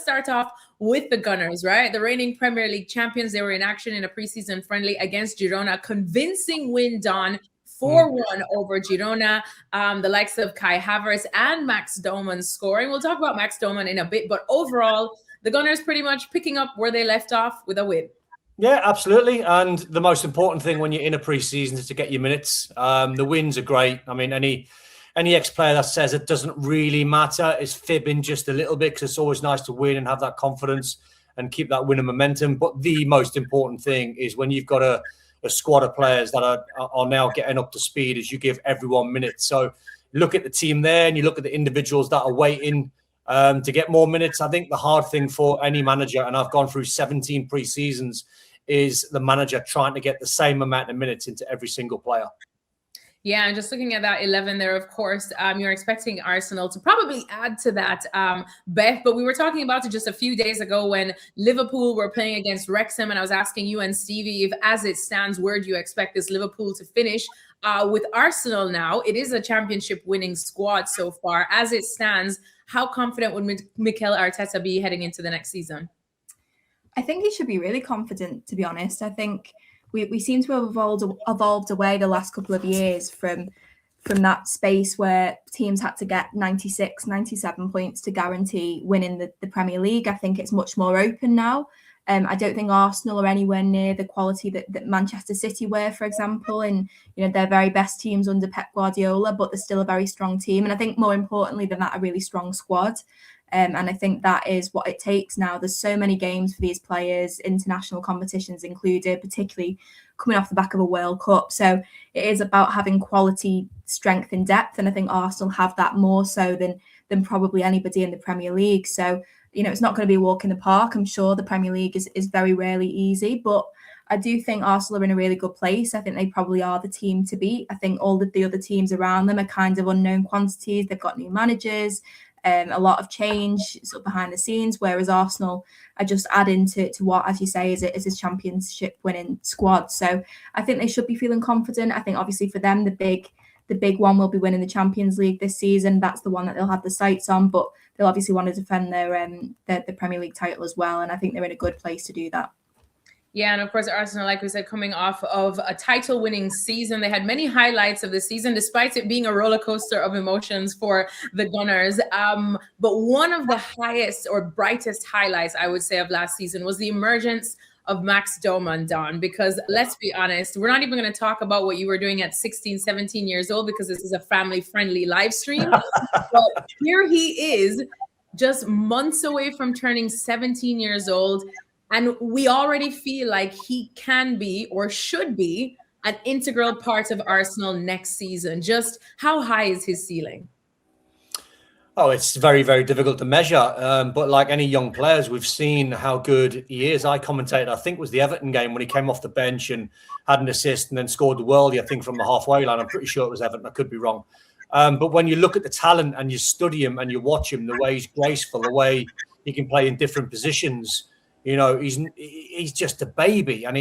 start off with the Gunners, right? The reigning Premier League champions. They were in action in a preseason friendly against Girona. Convincing win, Don. 4-1 over Girona. The likes of Kai Havertz and Max Dowman scoring. We'll talk about Max Dowman in a bit, but overall, the Gunners pretty much picking up where they left off with a win. Yeah, absolutely. And the most important thing when you're in a pre-season is to get your minutes. The wins are great. I mean, any ex-player that says it doesn't really matter is fibbing just a little bit, because it's always nice to win and have that confidence and keep that winning momentum. But the most important thing is when you've got a squad of players that are now getting up to speed, as you give everyone minutes. So look at the team there and you look at the individuals that are waiting to get more minutes. I think the hard thing for any manager, and I've gone through 17 pre-seasons, is the manager trying to get the same amount of minutes into every single player. Yeah, and just looking at that 11 there, of course, you're expecting Arsenal to probably add to that, Beth. But we were talking about it just a few days ago when Liverpool were playing against Wrexham, and I was asking you and Stevie if, as it stands, where do you expect this Liverpool to finish? With Arsenal now, it is a championship-winning squad so far. As it stands, how confident would Mikel Arteta be heading into the next season? I think he should be really confident, to be honest. I think we seem to have evolved away the last couple of years from that space where teams had to get 96, 97 points to guarantee winning the Premier League. I think it's much more open now. I don't think Arsenal are anywhere near the quality that Manchester City were, for example, in their very best teams under Pep Guardiola, but they're still a very strong team. And I think more importantly than that, a really strong squad. And I think that is what it takes now. There's so many games for these players, international competitions included, particularly coming off the back of a World Cup. So it is about having quality, strength and depth. And I think Arsenal have that more so than probably anybody in the Premier League. So, it's not going to be a walk in the park. I'm sure the Premier League is very rarely easy, but I do think Arsenal are in a really good place. I think they probably are the team to beat. I think all of the other teams around them are kind of unknown quantities. They've got new managers, a lot of change sort of behind the scenes, whereas Arsenal are just adding to what, as you say, is a championship winning squad. So I think they should be feeling confident. I think obviously for them, the big one will be winning the Champions League this season. That's the one that they'll have the sights on, but they'll obviously want to defend their Premier League title as well. And I think they're in a good place to do that. Yeah, and of course, Arsenal, like we said, coming off of a title-winning season. They had many highlights of the season, despite it being a roller coaster of emotions for the Gunners. But one of the highest or brightest highlights, I would say, of last season was the emergence of Max Dowman, Don, because let's be honest, we're not even going to talk about what you were doing at 16, 17 years old, because this is a family-friendly live stream. But here he is, just months away from turning 17 years old. And we already feel like he can be or should be an integral part of Arsenal next season. Just how high is his ceiling? Oh, it's very, very difficult to measure. But like any young players, we've seen how good he is. I commentated, I think it was the Everton game when he came off the bench and had an assist and then scored the worldie, I think, from the halfway line. I'm pretty sure it was Everton. I could be wrong. But when you look at the talent and you study him and you watch him, the way he's graceful, the way he can play in different positions, he's just a baby, and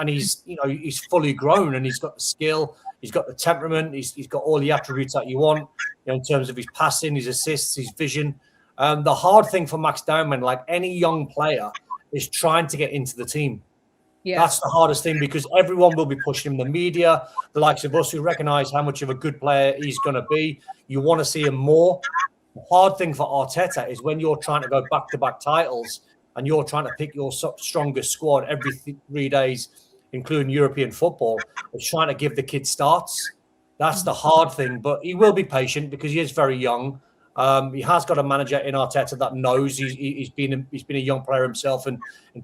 he's he's fully grown, and he's got the skill, he's got the temperament, he's got all the attributes that you want in terms of his passing, his assists, his vision. The hard thing for Max Dowman, like any young player, is trying to get into the team. Yeah. That's the hardest thing, because everyone will be pushing him. The media, the likes of us who recognise how much of a good player he's going to be, you want to see him more. The hard thing for Arteta is when you're trying to go back-to-back titles and you're trying to pick your strongest squad every 3 days, including European football, is trying to give the kid starts. That's the hard thing, but he will be patient because he is very young. He has got a manager in Arteta that knows he's been a young player himself and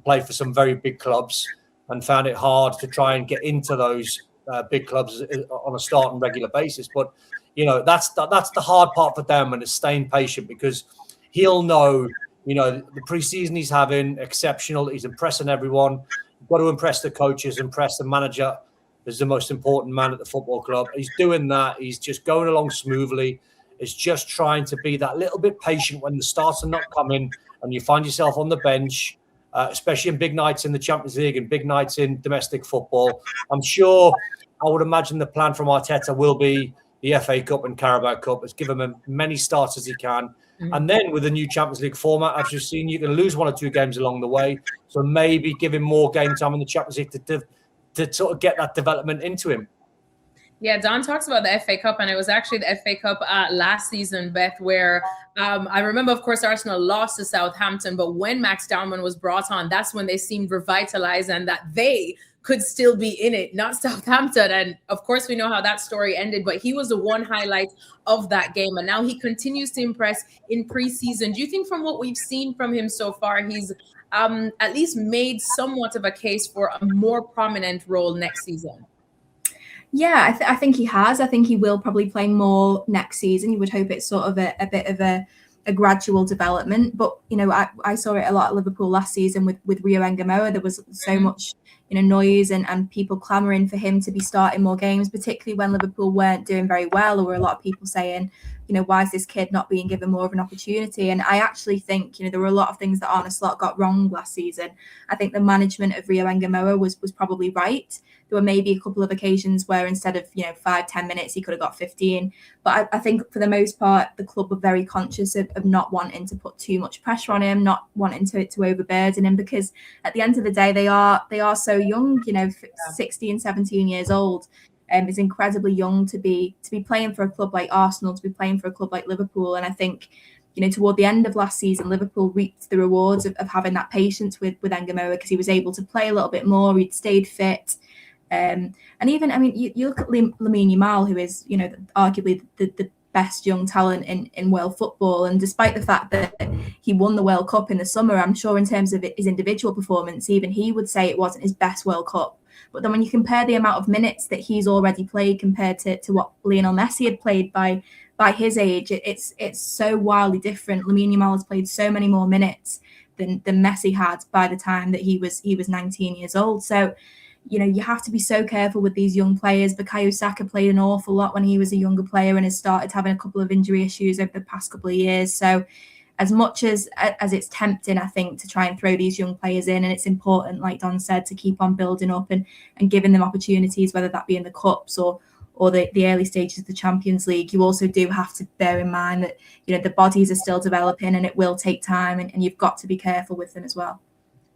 played for some very big clubs and found it hard to try and get into those big clubs on a start and regular basis. But that's the hard part for Dowman, is staying patient, because he'll know. The preseason he's having, exceptional. He's impressing everyone. You've got to impress the coaches, impress the manager. Is the most important man at the football club. He's doing that. He's just going along smoothly. It's just trying to be that little bit patient when the starts are not coming and you find yourself on the bench, especially in big nights in the Champions League and big nights in domestic football. I would imagine the plan from Arteta will be the FA Cup and Carabao Cup. Let's give him as many starts as he can. And then with the new Champions League format, as you've seen, you can lose 1 or 2 games along the way. So maybe give him more game time in the Champions League to sort of get that development into him. Yeah, Don talks about the FA Cup, and it was actually the FA Cup last season, Beth, where I remember, of course, Arsenal lost to Southampton, but when Max Dowman was brought on, that's when they seemed revitalized and that they could still be in it, not Southampton. And of course, we know how that story ended, but he was the one highlight of that game. And now he continues to impress in preseason. Do you think from what we've seen from him so far, he's at least made somewhat of a case for a more prominent role next season? Yeah, I think he has. I think he will probably play more next season. You would hope it's sort of a bit of a gradual development. But, you know, I saw it a lot at Liverpool last season with Rio Ngamoa. There was so much, you know, noise and people clamoring for him to be starting more games, particularly when Liverpool weren't doing very well. There were a lot of people saying, you know, why is this kid not being given more of an opportunity? And I actually think, you know, there were a lot of things that Arne Slot got wrong last season. I think the management of Rio Ngamoa was probably right. There were maybe a couple of occasions where instead of, you know, 5-10 minutes, he could have got 15. But I think for the most part, the club were very conscious of not wanting to put too much pressure on him, not wanting to overburden him, because at the end of the day, they are so young, you know, 16, 17 years old. Is incredibly young to be playing for a club like Arsenal, to be playing for a club like Liverpool. And I think, you know, toward the end of last season, Liverpool reaped the rewards of having that patience with Ngamoa, because he was able to play a little bit more. He'd stayed fit. And even, I mean, you look at Lamine Yamal, who is, you know, arguably the best young talent in world football. And despite the fact that he won the World Cup in the summer, I'm sure in terms of his individual performance, even he would say it wasn't his best World Cup. But then when you compare the amount of minutes that he's already played compared to what Lionel Messi had played by his age, it's so wildly different. Lamine Yamal has played so many more minutes than Messi had by the time that he was 19 years old. So, you know, you have to be so careful with these young players. Bukayo Saka played an awful lot when he was a younger player and has started having a couple of injury issues over the past couple of years. So as much as it's tempting, I think, to try and throw these young players in, and it's important, like Don said, to keep on building up and giving them opportunities, whether that be in the Cups or the early stages of the Champions League, you also do have to bear in mind that, you know, the bodies are still developing and it will take time, and you've got to be careful with them as well.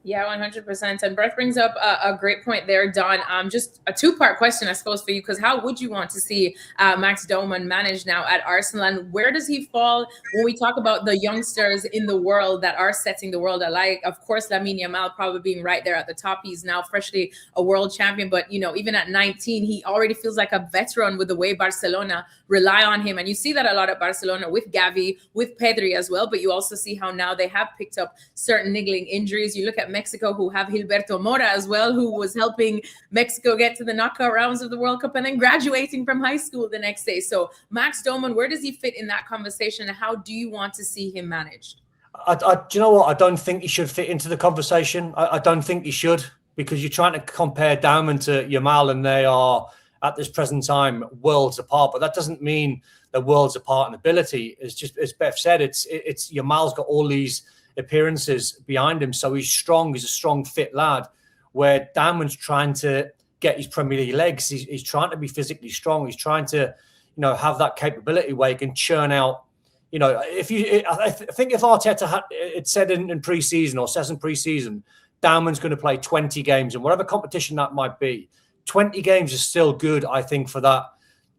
Yeah, 100%. And Beth brings up a great point there, Don. Just a two-part question, I suppose, for you, because how would you want to see Max Dowman manage now at Arsenal? And where does he fall when we talk about the youngsters in the world that are setting the world alight? Of course, Lamine Yamal probably being right there at the top. He's now freshly a world champion. But, you know, even at 19, he already feels like a veteran with the way Barcelona rely on him. And you see that a lot at Barcelona with Gavi, with Pedri as well. But you also see how now they have picked up certain niggling injuries. You look at Mexico, who have Gilberto Mora as well, who was helping Mexico get to the knockout rounds of the World Cup and then graduating from high school the next day. So Max Dowman, where does he fit in that conversation, and how do you want to see him managed? Do you know what? I don't think he should fit into the conversation. I don't think he should, because you're trying to compare Dowman to Yamal, and they are at this present time worlds apart. But that doesn't mean they're worlds apart in ability. It's just, as Beth said, it's Yamal's got all these appearances behind him, so he's strong. He's a strong, fit lad. Where Dowman's trying to get his Premier League legs, he's trying to be physically strong. He's trying to, you know, have that capability where he can churn out. You know, I think if Arteta had said in pre-season or says in pre-season, Dowman's going to play 20 games in whatever competition that might be. 20 games is still good, I think, for that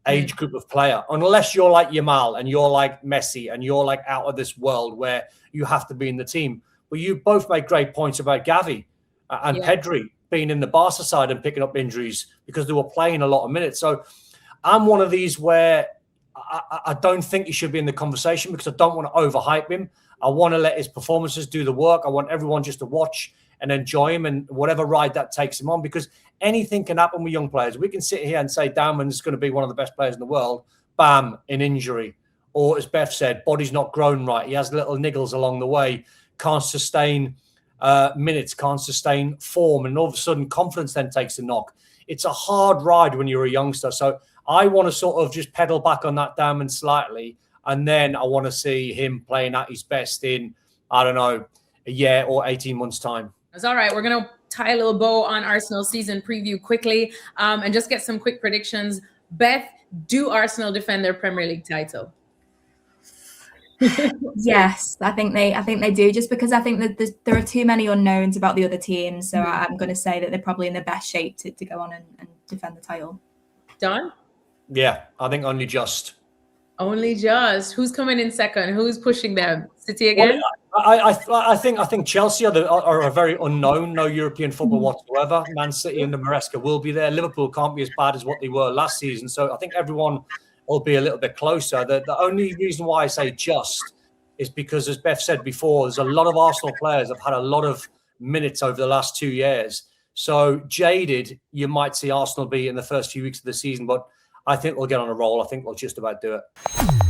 age group of player, unless you're like Yamal and you're like Messi and you're like out of this world where you have to be in the team. But you both made great points about Gavi and Pedri being in the Barca side and picking up injuries because they were playing a lot of minutes. So I'm one of these where I don't think he should be in the conversation, because I don't want to overhype him. I want to let his performances do the work. I want everyone just to watch and enjoy him, and whatever ride that takes him on, because anything can happen with young players. We can sit here and say Dowman's going to be one of the best players in the world. Bam, an injury. Or as Beth said, body's not grown right. He has little niggles along the way, can't sustain minutes, can't sustain form, and all of a sudden confidence then takes a knock. It's a hard ride when you're a youngster. So I want to sort of just pedal back on that Dowman slightly, and then I want to see him playing at his best in, I don't know, a year or 18 months' time. That's all right. We're going to tie a little bow on Arsenal season preview quickly and just get some quick predictions. Beth, do Arsenal defend their Premier League title? Yes, I think they do, just because I think that there are too many unknowns about the other teams. So I'm going to say that they're probably in the best shape to go on and defend the title. Don? Yeah, I think only just. Only just. Who's coming in second? Who's pushing them? City again? Well, I think Chelsea are a very unknown, no European football whatsoever. Man City and the Maresca will be there. Liverpool can't be as bad as what they were last season. So I think everyone will be a little bit closer. The only reason why I say just is because, as Beth said before, there's a lot of Arsenal players have had a lot of minutes over the last 2 years. So jaded, you might see Arsenal be in the first few weeks of the season, but I think we'll get on a roll. I think we'll just about do it.